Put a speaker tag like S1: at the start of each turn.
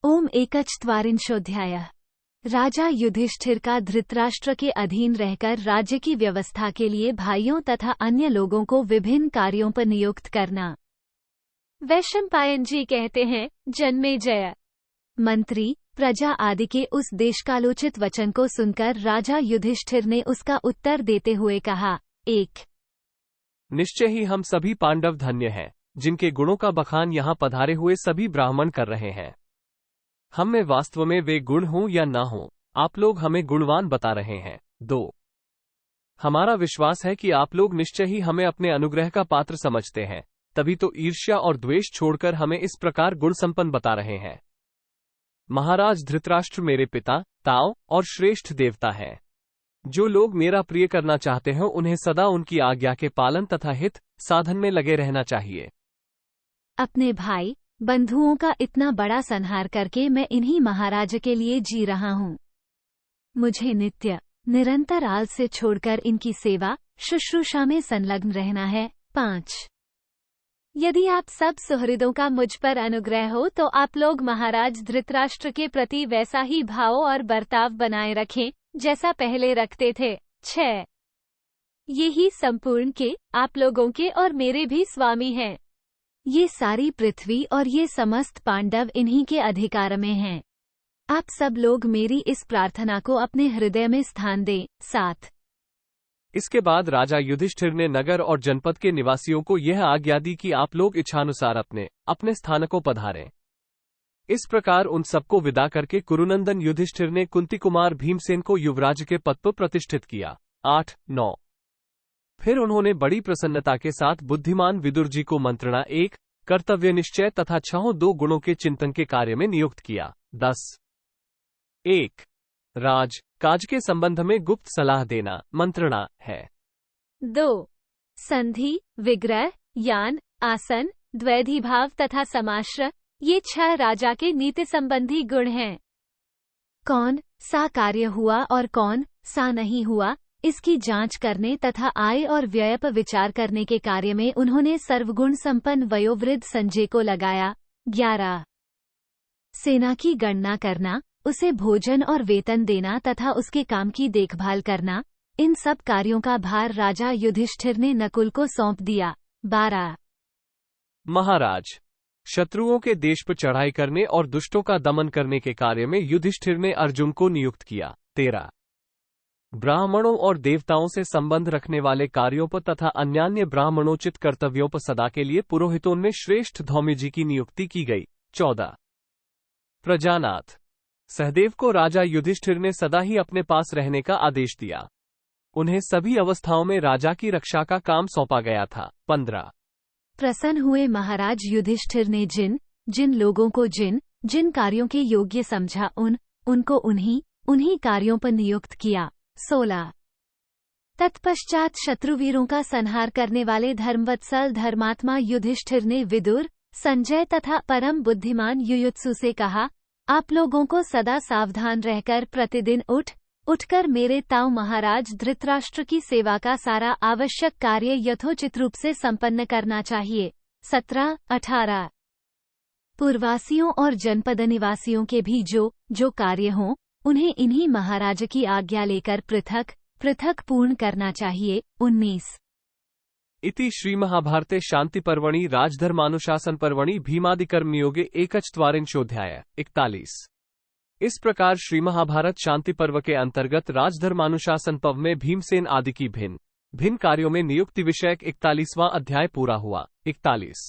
S1: ओम एकचत्वारिंशोऽध्याय। राजा युधिष्ठिर का धृतराष्ट्र के अधीन रहकर राज्य की व्यवस्था के लिए भाइयों तथा अन्य लोगों को विभिन्न कार्यों पर नियुक्त करना। वैशंपायन जी कहते हैं, जन्मेजय मंत्री प्रजा आदि के उस देशकालोचित वचन को सुनकर राजा युधिष्ठिर ने उसका उत्तर देते हुए कहा, एक
S2: निश्चय ही हम सभी पांडव धन्य हैं, जिनके गुणों का बखान यहाँ पधारे हुए सभी ब्राह्मण कर रहे हैं। हम में वास्तव में वे गुण हों या ना हों, आप लोग हमें गुणवान बता रहे हैं। 2 हमारा विश्वास है कि आप लोग निश्चय ही हमें अपने अनुग्रह का पात्र समझते हैं, तभी तो ईर्ष्या और द्वेष छोड़कर हमें इस प्रकार गुण संपन्न बता रहे हैं। महाराज धृतराष्ट्र मेरे पिता, ताऊ और श्रेष्ठ देवता हैं। जो लोग मेरा प्रिय करना चाहते हैं उन्हें सदा उनकी आज्ञा के पालन तथा हित साधन में लगे रहना चाहिए।
S1: अपने भाई बंधुओं का इतना बड़ा संहार करके मैं इन्हीं महाराज के लिए जी रहा हूँ। मुझे नित्य निरंतर आलस्य छोड़कर इनकी सेवा शुश्रूषा में संलग्न रहना है। 5 यदि आप सब सुहृदों का मुझ पर अनुग्रह हो तो आप लोग महाराज धृतराष्ट्र के प्रति वैसा ही भाव और बर्ताव बनाए रखें जैसा पहले रखते थे। 6 ये ही संपूर्ण के आप लोगों के और मेरे भी स्वामी हैं। ये सारी पृथ्वी और ये समस्त पांडव इन्हीं के अधिकार में हैं। आप सब लोग मेरी इस प्रार्थना को अपने हृदय में स्थान दें। 7
S2: इसके बाद राजा युधिष्ठिर ने नगर और जनपद के निवासियों को यह आज्ञा दी कि आप लोग इच्छानुसार अपने अपने स्थान को पधारें। इस प्रकार उन सबको विदा करके कुरुनंदन युधिष्ठिर ने कुंती कुमार भीमसेन को युवराज के पद पर प्रतिष्ठित किया। 8-9 फिर उन्होंने बड़ी प्रसन्नता के साथ बुद्धिमान विदुर जी को मंत्रणा 1 कर्तव्य निश्चय तथा 2 गुणों के चिंतन के कार्य में नियुक्त किया। 10 1 राज काज के संबंध में गुप्त सलाह देना मंत्रणा है।
S1: 2 संधि विग्रह यान आसन द्वैधिभाव तथा समाश्रय ये 6 राजा के नीति संबंधी गुण हैं। कौन सा कार्य हुआ और कौन सा नहीं हुआ इसकी जांच करने तथा आय और व्यय पर विचार करने के कार्य में उन्होंने सर्वगुण संपन्न वयोवृद्ध संजय को लगाया। 11 सेना की गणना करना, उसे भोजन और वेतन देना तथा उसके काम की देखभाल करना, इन सब कार्यों का भार राजा युधिष्ठिर ने नकुल को सौंप दिया। 12
S2: महाराज शत्रुओं के देश पर चढ़ाई करने और दुष्टों का दमन करने के कार्य में युधिष्ठिर ने अर्जुन को नियुक्त किया। 13 ब्राह्मणों और देवताओं से संबंध रखने वाले कार्यों पर तथा अन्यान्य ब्राह्मणोचित कर्तव्यों पर सदा के लिए पुरोहितों में श्रेष्ठ धौम्य जी की नियुक्ति की गई। 14 प्रजानाथ सहदेव को राजा युधिष्ठिर ने सदा ही अपने पास रहने का आदेश दिया। उन्हें सभी अवस्थाओं में राजा की रक्षा का काम सौंपा गया था। 15
S1: प्रसन्न हुए महाराज युधिष्ठिर ने जिन लोगों को जिन कार्यों के योग्य समझा उनको उन्हीं कार्यों पर नियुक्त किया। 16 तत्पश्चात शत्रुवीरों का संहार करने वाले धर्मवत्सल धर्मात्मा युधिष्ठिर ने विदुर संजय तथा परम बुद्धिमान युयुत्सु से कहा, आप लोगों को सदा सावधान रहकर प्रतिदिन उठकर मेरे ताऊ महाराज धृतराष्ट्र की सेवा का सारा आवश्यक कार्य यथोचित रूप से संपन्न करना चाहिए। 17-18 पूर्ववासियों और जनपद निवासियों के भी जो कार्य हों उन्हें इन्हीं महाराज की आज्ञा लेकर पृथक पूर्ण करना चाहिए। 19
S2: इति श्री महाभारते शांति पर्वणि राजधर्मानुशासन पर्वणि भीमादिकर्मयोगे एकचत्वारिंशोऽध्याय। 41 इस प्रकार श्री महाभारत शांति पर्व के अंतर्गत राजधर्मानुशासन पर्व में भीमसेन आदि की भिन्न कार्यों में नियुक्ति विषयक 41वां अध्याय पूरा हुआ। 41